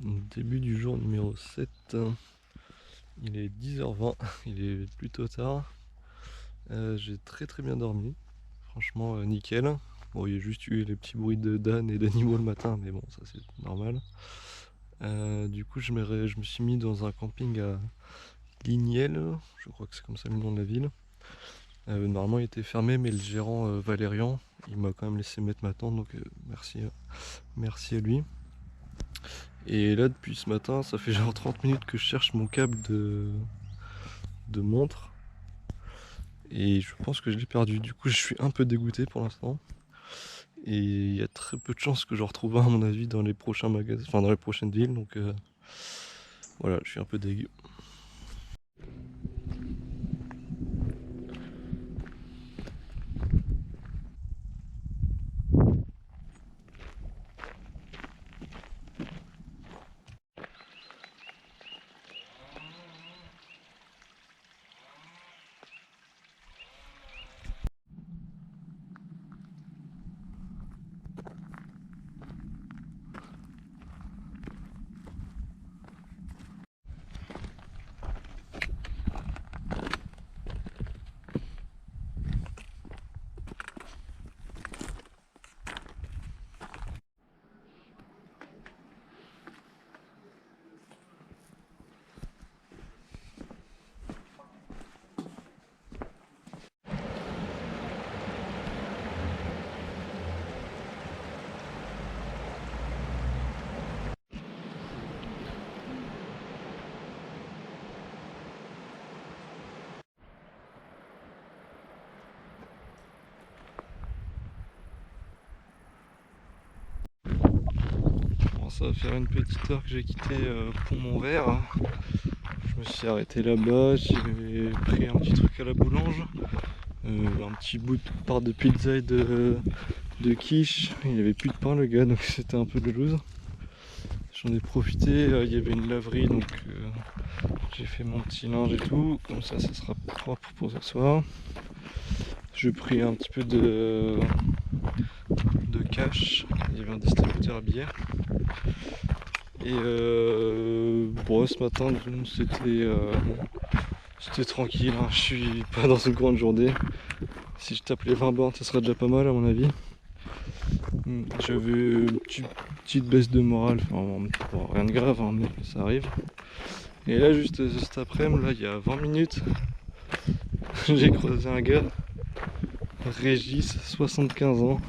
Début du jour numéro 7. Il est 10h20, il est plutôt tard. J'ai très bien dormi. Franchement, nickel. Bon, il y a juste eu les petits bruits de d'âne et d'animaux le matin, mais bon, ça c'est normal. Du coup, je me suis mis dans un camping à Lignel, je crois que c'est comme ça le nom de la ville. Normalement, il était fermé, mais le gérant Valérian, il m'a quand même laissé mettre ma tente, donc merci à lui. Et là, depuis ce matin, ça fait genre 30 minutes que je cherche mon câble de montre. Et je pense que je l'ai perdu. Du coup, je suis un peu dégoûté pour l'instant. Et il y a très peu de chances que je retrouve un, à mon avis, dans les prochains magasins, enfin dans les prochaines villes. Donc voilà, je suis un peu dégueu. Bon, ça va faire une petite heure que j'ai quitté Pont-Montvert. Je me suis arrêté là-bas, j'ai pris un petit truc à la boulange. Un petit bout de part de pizza et de quiche. Il n'y avait plus de pain le gars, donc c'était un peu de loose. J'en ai profité, il y avait une laverie, donc j'ai fait mon petit linge et tout. Comme ça sera propre pour ce soir. J'ai pris un petit peu de cash. Il y avait un distributeur à billets. Et bon, ce matin c'était tranquille, hein. Je suis pas dans une grande journée. Si je tape les 20 bornes, ça sera déjà pas mal à mon avis. J'avais une petite baisse de morale, enfin, bon, rien de grave, hein, mais ça arrive. Et là, juste cet après-midi, là, il y a 20 minutes, j'ai croisé un gars, Régis, 75 ans.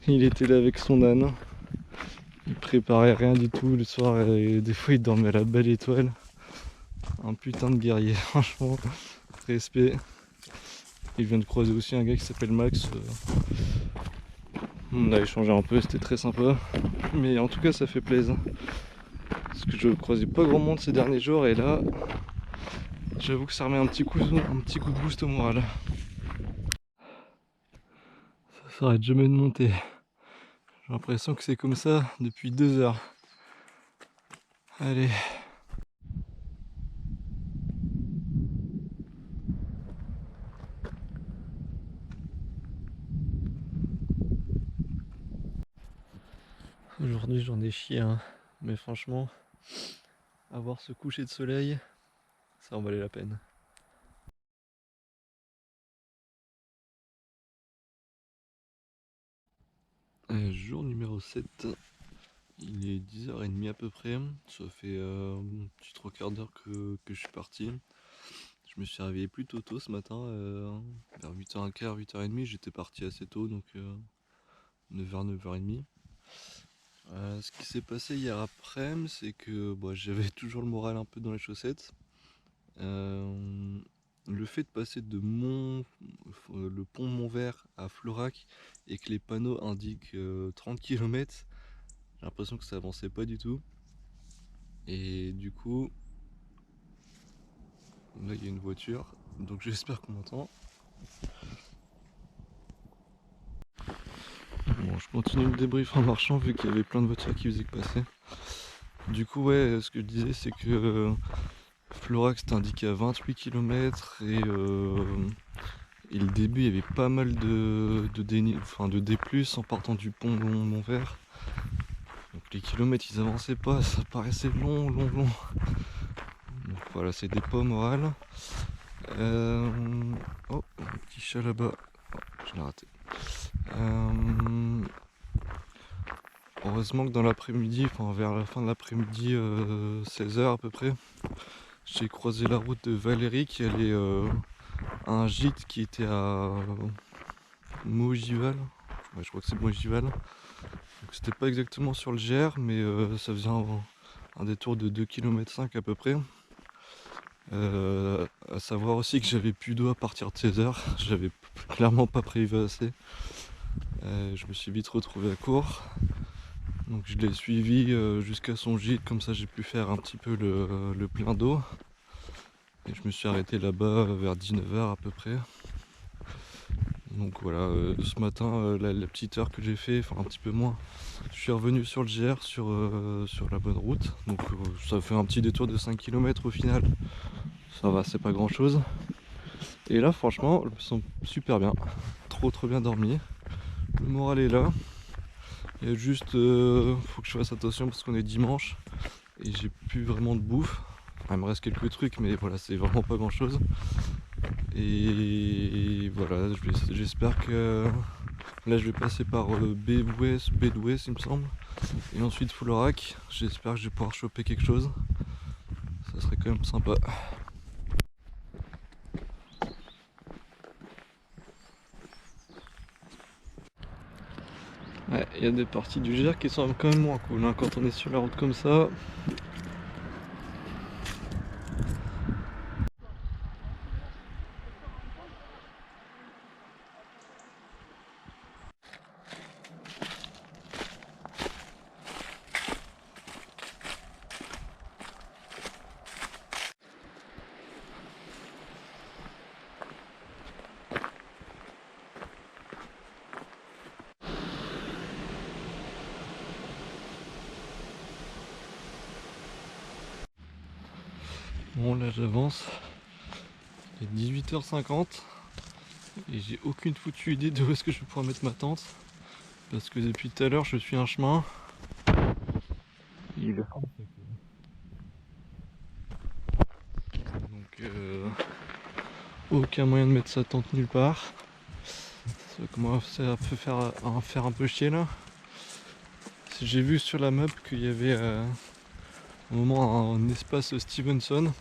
Il était là avec son âne. Il préparait rien du tout le soir et des fois il dormait à la belle étoile. Un putain de guerrier, franchement, respect. Il vient de croiser aussi un gars qui s'appelle Max. On a échangé un peu, c'était très sympa. Mais en tout cas, ça fait plaisir. Parce que je croisais pas grand monde ces derniers jours et là, j'avoue que ça remet un petit coup de boost au moral. Ça s'arrête jamais de monter. J'ai l'impression que c'est comme ça depuis 2 heures. Allez. Aujourd'hui j'en ai chié, hein. Mais franchement, avoir ce coucher de soleil, ça en valait la peine. Jour numéro 7, il est 10h30 à peu près, ça fait un petit 3/4 d'heure que je suis parti. Je me suis réveillé plutôt tôt ce matin, vers 8h15, 8h30, j'étais parti assez tôt, donc 9h, 9h30. Ce qui s'est passé hier après-midi, c'est que j'avais toujours le moral un peu dans les chaussettes. Le fait de passer le pont Montvert à Florac et que les panneaux indiquent 30 km, j'ai l'impression que ça avançait pas du tout. Et du coup, là il y a une voiture, donc j'espère qu'on m'entend. Bon, je continue le débrief en marchant vu qu'il y avait plein de voitures qui faisaient que passer. Du coup, ouais, ce que je disais, c'est que Florac c'était indiqué à 28 km et le début, il y avait pas mal de D+, en partant du pont Montvert. Donc les kilomètres ils avançaient pas, ça paraissait long. Donc voilà, c'est des pas morales. Oh, un petit chat là-bas. Oh, je l'ai raté. Heureusement que dans l'après-midi, enfin vers la fin de l'après-midi, 16h à peu près, j'ai croisé la route de Valérie qui allait à un gîte qui était à Maugival. Ouais, je crois que c'est Maugival. Donc c'était pas exactement sur le GR, mais ça faisait un détour de 2,5 km à peu près. À savoir aussi que j'avais plus d'eau à partir de 16h, j'avais clairement pas prévu assez. Je me suis vite retrouvé à court. Donc je l'ai suivi jusqu'à son gîte, comme ça j'ai pu faire un petit peu le plein d'eau. Et je me suis arrêté là-bas vers 19h à peu près. Donc voilà, ce matin, la petite heure que j'ai fait, enfin un petit peu moins, je suis revenu sur le GR sur la bonne route. Donc ça fait un petit détour de 5 km au final. Ça va, c'est pas grand chose. Et là franchement, je me sens super bien. Trop bien dormi. Le moral est là. Il y a juste, faut que je fasse attention parce qu'on est dimanche et j'ai plus vraiment de bouffe. Enfin, il me reste quelques trucs, mais voilà, c'est vraiment pas grand chose. Et voilà, j'espère que là je vais passer par Bédouès il me semble, et ensuite Florac. J'espère que je vais pouvoir choper quelque chose. Ça serait quand même sympa. Ouais, il y a des parties du GR qui sont quand même moins cool hein, quand on est sur la route comme ça. Bon là j'avance, il est 18h50 et j'ai aucune foutue idée de où est-ce que je vais pouvoir mettre ma tente. Parce que depuis tout à l'heure je suis un chemin. Il est... Donc aucun moyen de mettre sa tente nulle part. Ça commence à faire un peu chier là. J'ai vu sur la map qu'il y avait un moment un espace Stevenson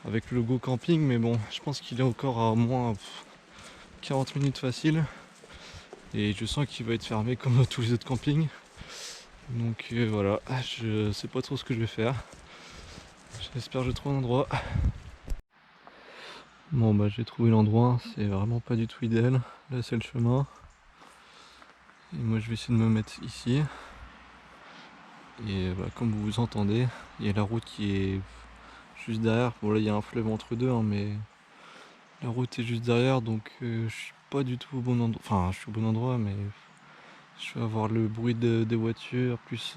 avec le logo camping, mais bon, je pense qu'il est encore à au moins 40 minutes facile. Et je sens qu'il va être fermé comme tous les autres campings. Donc voilà, je sais pas trop ce que je vais faire. J'espère que je trouve un endroit. Bon bah j'ai trouvé l'endroit, c'est vraiment pas du tout idéal. Là c'est le chemin. Et moi je vais essayer de me mettre ici. Et bah, comme vous entendez, il y a la route qui est juste derrière. Bon là il y a un fleuve entre deux hein, mais la route est juste derrière, donc je suis pas du tout au bon endroit. Enfin je suis au bon endroit, mais je vais avoir le bruit des voitures plus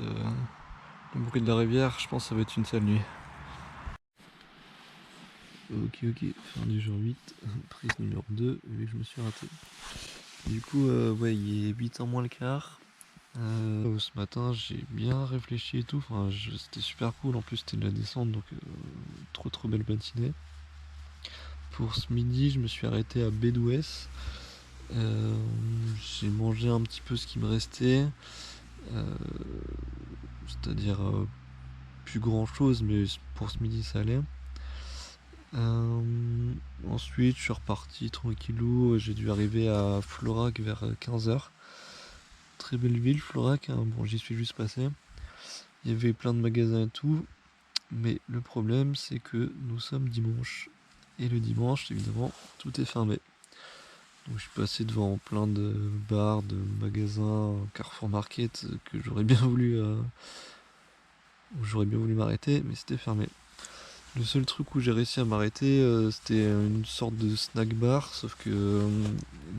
le bruit de la rivière. Je pense que ça va être une sale nuit. Ok, fin du jour 8, prise numéro 2, vu que je me suis raté. Du coup, ouais, il est 8h moins le quart. Ce matin, j'ai bien réfléchi et tout. Enfin, c'était super cool. En plus, c'était de la descente, donc trop belle matinée. Pour ce midi, je me suis arrêté à Bédouès. J'ai mangé un petit peu ce qui me restait. C'est-à-dire plus grand chose, mais pour ce midi, ça allait. Ensuite, je suis reparti tranquillou. J'ai dû arriver à Florac vers 15h. Très belle ville, Florac. Hein. Bon, j'y suis juste passé. Il y avait plein de magasins et tout. Mais le problème, c'est que nous sommes dimanche. Et le dimanche, évidemment, tout est fermé. Donc, je suis passé devant plein de bars, de magasins, Carrefour Market, que j'aurais bien voulu m'arrêter, mais c'était fermé. Le seul truc où j'ai réussi à m'arrêter, c'était une sorte de snack bar, sauf que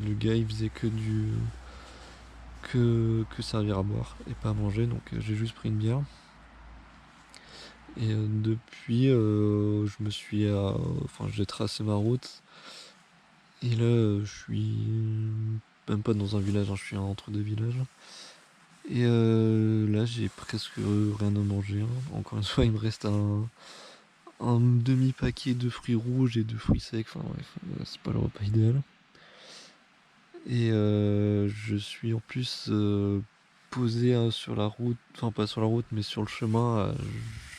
le gars il faisait que servir à boire et pas à manger, donc j'ai juste pris une bière. Et depuis, j'ai tracé ma route. Et là, je suis même pas dans un village, hein, je suis entre deux villages. Et là j'ai presque rien à manger, hein. Encore une fois il me reste un demi-paquet de fruits rouges et de fruits secs, enfin bref, c'est pas le repas idéal. Et je suis en plus posé sur la route, enfin pas sur la route mais sur le chemin,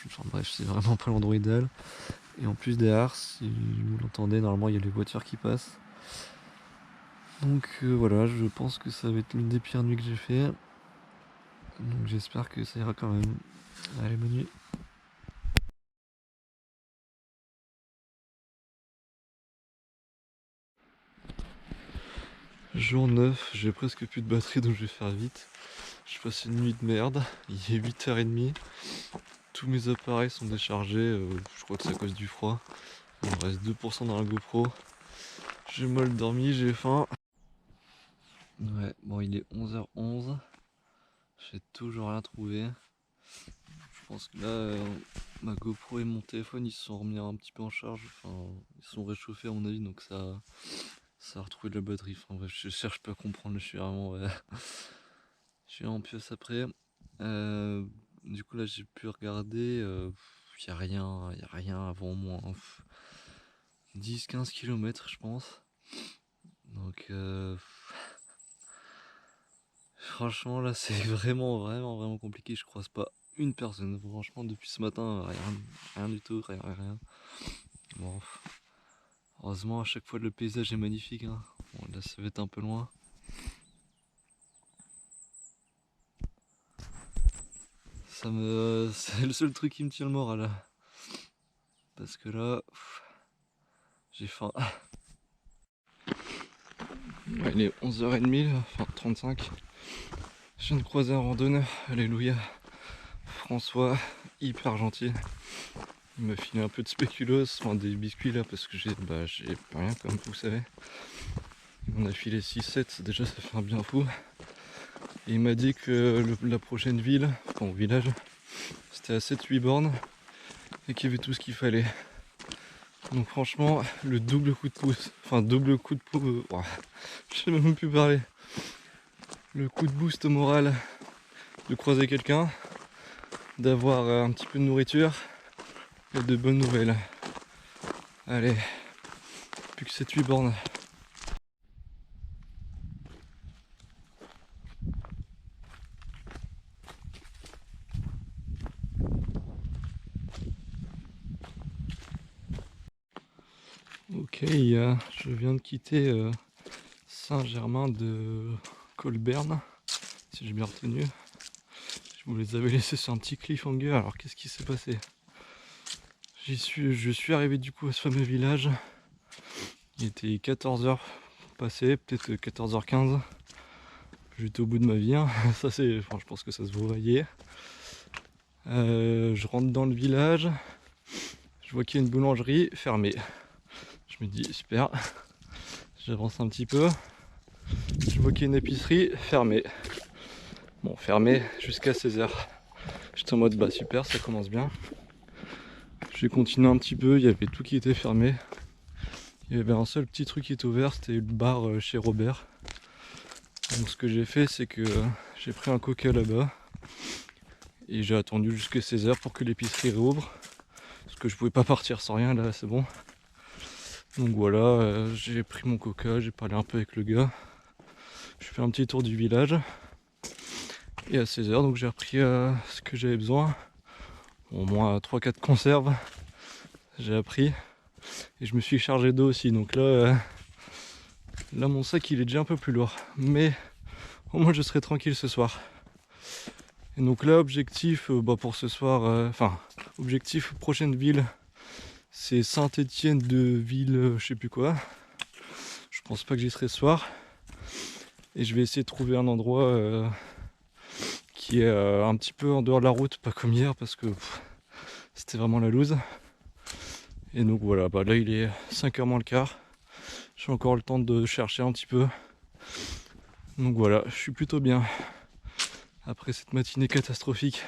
enfin bref c'est vraiment pas l'endroit idéal. Et en plus derrière, si vous l'entendez, normalement il y a les voitures qui passent. Donc voilà, je pense que ça va être l'une des pires nuits que j'ai fait. Donc j'espère que ça ira quand même. Allez, bonne nuit. Jour 9, j'ai presque plus de batterie donc je vais faire vite. J'ai passé une nuit de merde, il est 8h30. Tous mes appareils sont déchargés, je crois que c'est à cause du froid. Il me reste 2% dans la GoPro. J'ai mal dormi, j'ai faim. Ouais, bon il est 11h11. J'ai toujours rien trouvé. Je pense que là, ma GoPro et mon téléphone ils se sont remis un petit peu en charge. Enfin, ils sont réchauffés à mon avis donc ça a retrouvé de la batterie. Enfin bref, je cherche pas à comprendre, je suis vraiment... je suis en pieuse après. Du coup là j'ai pu regarder, y a rien avant au moins 10-15 km je pense. Donc franchement là c'est vraiment compliqué, je croise pas une personne. Franchement depuis ce matin rien du tout, rien. Bon, heureusement à chaque fois le paysage est magnifique, hein. Bon là ça va être un peu loin. C'est le seul truc qui me tient le moral là. Parce que là, j'ai faim. Ouais, il est 11h30, enfin 35. Je viens de croiser un randonneur, alléluia. François, hyper gentil. Il m'a filé un peu de spéculoos, enfin des biscuits là, parce que j'ai pas rien comme vous savez. Il m'en a filé 6-7, déjà ça fait un bien fou. Et il m'a dit que la prochaine ville, enfin au village, c'était à 7-8 bornes et qu'il y avait tout ce qu'il fallait. Donc franchement, le double coup de pouce, enfin double coup de pouce, je sais même plus parler. Le coup de boost au moral de croiser quelqu'un, d'avoir un petit peu de nourriture et de bonnes nouvelles. Allez, plus que 7-8 bornes. Ok, je viens de quitter Saint-Germain de Colberne, si j'ai bien retenu. Je vous les avais laissés sur un petit cliffhanger, alors qu'est-ce qui s'est passé? Je suis arrivé du coup à ce fameux village. Il était 14h passé, peut-être 14h15. J'étais au bout de ma vie, hein. Ça c'est, enfin, je pense que ça se voyait. Je rentre dans le village, je vois qu'il y a une boulangerie fermée. Je me dis super, j'avance un petit peu. Je vois qu'il y a une épicerie fermée. Bon, fermée jusqu'à 16h. J'étais en mode bah super, ça commence bien. J'ai continué un petit peu, il y avait tout qui était fermé. Il y avait un seul petit truc qui était ouvert, c'était le bar chez Robert. Donc ce que j'ai fait, c'est que j'ai pris un coca là-bas. Et j'ai attendu jusqu'à 16h pour que l'épicerie réouvre. Parce que je pouvais pas partir sans rien, là c'est bon. Donc voilà, j'ai pris mon coca, j'ai parlé un peu avec le gars. Je fais un petit tour du village. Et à 16h, donc j'ai repris ce que j'avais besoin. Au moins 3-4 conserves. J'ai appris. Et je me suis chargé d'eau aussi. Donc là mon sac il est déjà un peu plus lourd. Mais au moins je serai tranquille ce soir. Et donc là objectif pour ce soir, objectif prochaine ville, c'est Saint-Étienne de Ville, je sais plus quoi. Je pense pas que j'y serai ce soir. Et je vais essayer de trouver un endroit qui est un petit peu en dehors de la route, pas comme hier parce que c'était vraiment la loose. Et donc voilà, bah là il est 5h moins le quart. J'ai encore le temps de chercher un petit peu. Donc voilà, je suis plutôt bien après cette matinée catastrophique.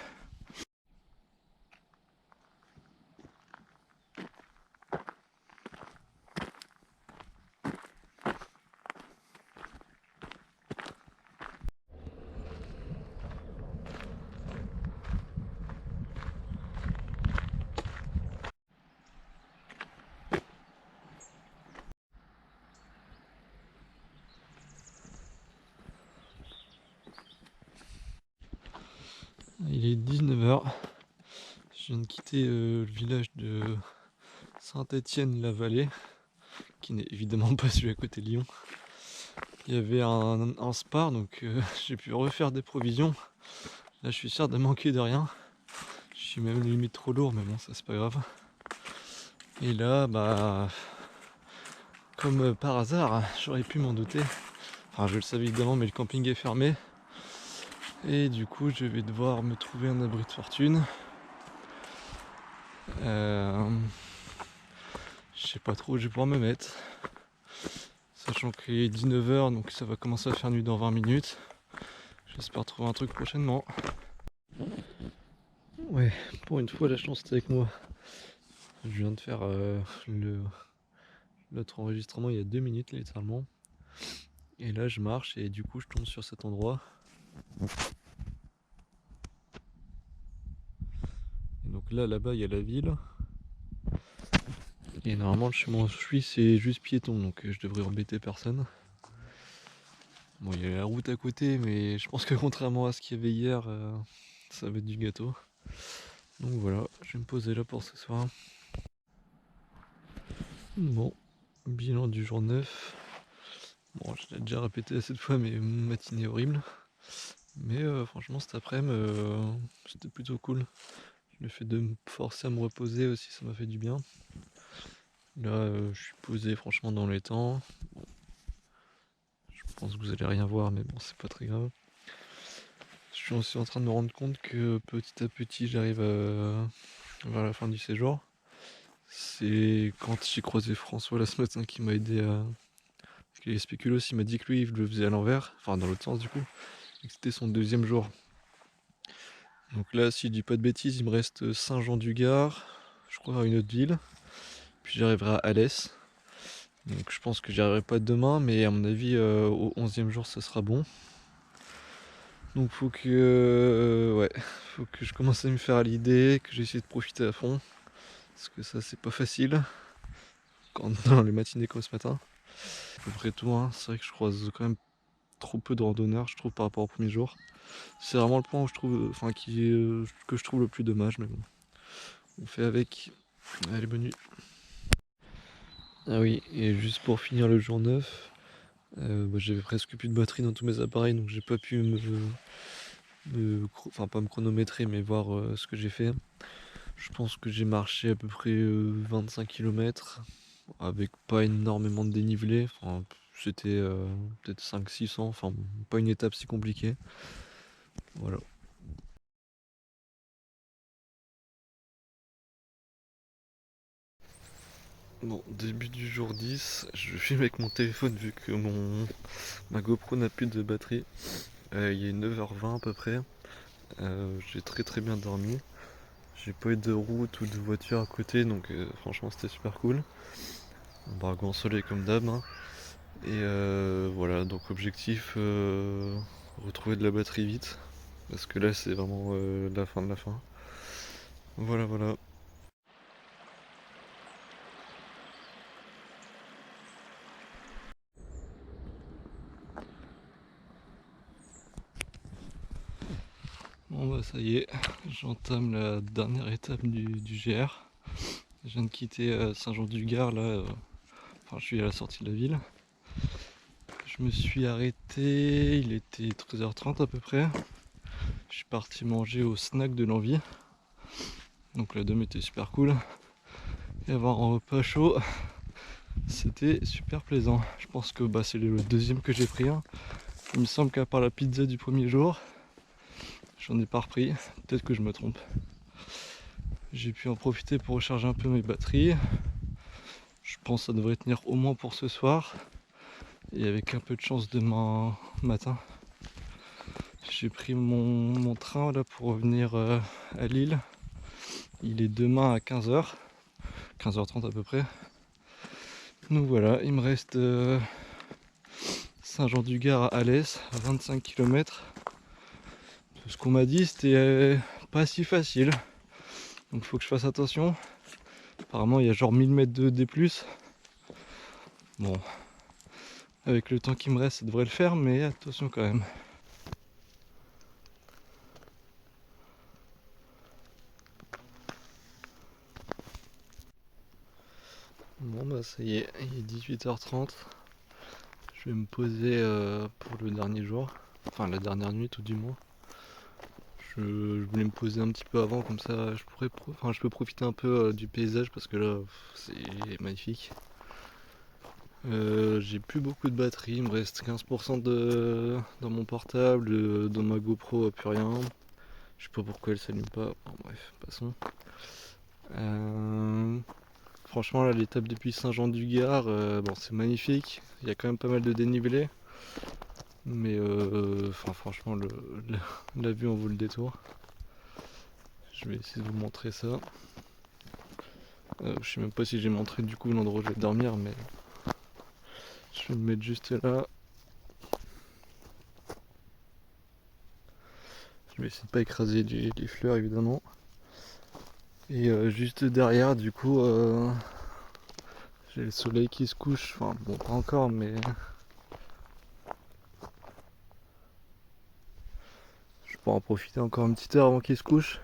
Il est 19h. Je viens de quitter le village de Saint-Étienne-la-Vallée, qui n'est évidemment pas celui à côté de Lyon. Il y avait un spar, donc j'ai pu refaire des provisions. Là, je suis sûr de manquer de rien. Je suis même limite trop lourd, mais bon, ça c'est pas grave. Et là, bah, comme par hasard, j'aurais pu m'en douter. Enfin, je le savais évidemment, mais le camping est fermé. Et du coup, je vais devoir me trouver un abri de fortune. Je sais pas trop où je vais pouvoir me mettre. Sachant qu'il est 19h, donc ça va commencer à faire nuit dans 20 minutes. J'espère trouver un truc prochainement. Ouais, pour une fois la chance est avec moi. Je viens de faire l'autre enregistrement il y a 2 minutes littéralement. Et là je marche et du coup je tombe sur cet endroit. Et donc là-bas il y a la ville. Et normalement le chemin où je suis c'est juste piéton, donc je devrais embêter personne. Bon, il y a la route à côté, mais je pense que contrairement à ce qu'il y avait hier, ça va être du gâteau. Donc voilà, je vais me poser là pour ce soir. Bon, bilan du jour 9. Bon, je l'ai déjà répété assez de fois, mais matinée horrible. Mais franchement, cet après-midi, c'était plutôt cool. Le fait de me forcer à me reposer aussi, ça m'a fait du bien. Là, je suis posé franchement dans les temps. Bon, je pense que vous allez rien voir, mais bon, c'est pas très grave. Je suis aussi en train de me rendre compte que petit à petit, j'arrive vers la fin du séjour. C'est quand j'ai croisé François là ce matin qui m'a aidé à... Les spéculoos, il m'a dit que lui, il le faisait à l'envers, enfin dans l'autre sens du coup, et que c'était son 2e jour. Donc là, si je dis pas de bêtises, il me reste Saint-Jean-du-Gard, je crois une autre ville, puis j'arriverai à Alès. Donc je pense que j'y arriverai pas demain, mais à mon avis, au 11e jour, ça sera bon. Donc ouais, faut que je commence à me faire à l'idée, que j'essaie de profiter à fond, parce que ça, c'est pas facile, quand dans les matinées comme ce matin. Après tout, hein, c'est vrai que je croise quand même trop peu de randonneurs, je trouve, par rapport au premier jour. C'est vraiment le point où je trouve, que je trouve le plus dommage, mais bon, on fait avec. Allez, bonne nuit. Ah oui, et juste pour finir le jour 9, bah, j'avais presque plus de batterie dans tous mes appareils, donc j'ai pas pu enfin pas me chronométrer, mais voir ce que j'ai fait. Je pense que j'ai marché à peu près 25 km avec pas énormément de dénivelé. Enfin, c'était peut-être 500-600, enfin pas une étape si compliquée. Voilà. Bon, début du jour 10, je filme avec mon téléphone vu que ma GoPro n'a plus de batterie. Il est 9h20 à peu près. J'ai très bien dormi. J'ai pas eu de route ou de voiture à côté, donc franchement c'était super cool. Bah, grand soleil comme d'hab, hein. Et voilà, donc objectif, retrouver de la batterie vite. Parce que là c'est vraiment la fin de la fin. Voilà, voilà. Bon bah ça y est, j'entame la dernière étape du GR. Je viens de quitter Saint-Jean-du-Gard là, enfin je suis à la sortie de la ville. Je me suis arrêté, il était 13h30 à peu près. Je suis parti manger au snack de l'envie. Donc la dame était super cool. Et avoir un repas chaud, c'était super plaisant. Je pense que bah, c'est le 2e que j'ai pris. Il me semble qu'à part la pizza du premier jour, j'en ai pas repris. Peut-être que je me trompe. J'ai pu en profiter pour recharger un peu mes batteries. Je pense que ça devrait tenir au moins pour ce soir. Et avec un peu de chance demain matin. J'ai pris mon train là pour revenir à Lille. Il est demain à 15h. 15h30 à peu près. Donc voilà, il me reste Saint-Jean-du-Gard à Alès, à 25 km. Ce qu'on m'a dit, c'était pas si facile. Donc il faut que je fasse attention. Apparemment, il y a genre 1000 mètres de D+. Bon, avec le temps qui me reste, ça devrait le faire, mais attention quand même. Bon bah ça y est, il est 18h30. Je vais me poser pour le dernier jour. Enfin la dernière nuit tout du moins. Je voulais me poser un petit peu avant, comme ça je peux profiter un peu du paysage parce que là c'est magnifique. J'ai plus beaucoup de batterie, il me reste 15% dans mon portable, dans ma GoPro plus rien. Je sais pas pourquoi elle s'allume pas. Bon, bref, passons. Euh, Franchement, là, l'étape depuis Saint-Jean-du-Gard, bon, c'est magnifique. Il y a quand même pas mal de dénivelé. Mais franchement, la vue en vaut le détour. Je vais essayer de vous montrer ça. Je sais même pas si j'ai montré du coup l'endroit où je vais dormir, mais je vais me mettre juste là. Je vais essayer de pas écraser les fleurs évidemment. Et juste derrière, du coup, j'ai le soleil qui se couche. Enfin, bon, pas encore, mais je pourrais en profiter encore une petite heure avant qu'il se couche.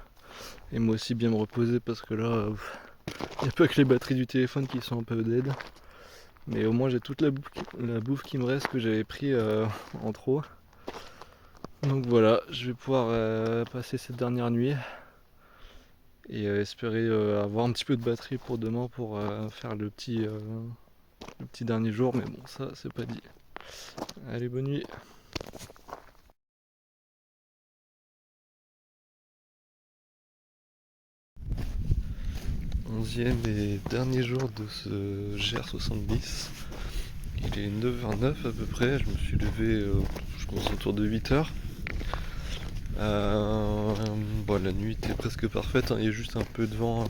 Et moi aussi bien me reposer parce que là, il n'y a pas que les batteries du téléphone qui sont un peu dead. Mais au moins j'ai toute la bouffe qui me reste que j'avais pris en trop. Donc voilà, je vais pouvoir passer cette dernière nuit et espérer avoir un petit peu de batterie pour demain pour faire le petit dernier jour. Mais bon, ça c'est pas dit. Allez, bonne nuit. 11e et dernier jour de ce GR70. Il est 9h09 à peu près, je me suis levé je pense autour de 8h. Bon, la nuit était presque parfaite, hein. Il y a juste un peu de vent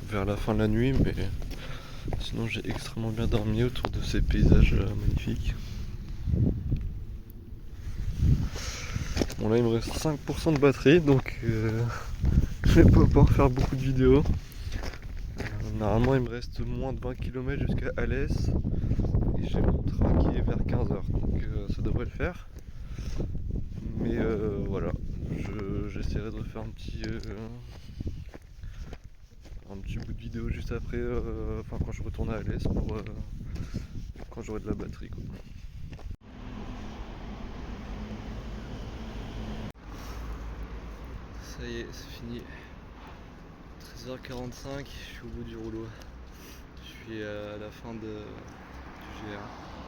vers la fin de la nuit, mais sinon j'ai extrêmement bien dormi autour de ces paysages magnifiques. Bon là il me reste 5% de batterie, donc je vais pas pouvoir faire beaucoup de vidéos. Normalement il me reste moins de 20 km jusqu'à Alès, et j'ai mon train qui est vers 15h, donc ça devrait le faire. Mais voilà, j'essaierai de refaire un petit bout de vidéo juste après, enfin quand je retourne à Alès pour quand j'aurai de la batterie quoi. Ça y est, c'est fini. 13h45, je suis au bout du rouleau. Je suis à la fin du GR.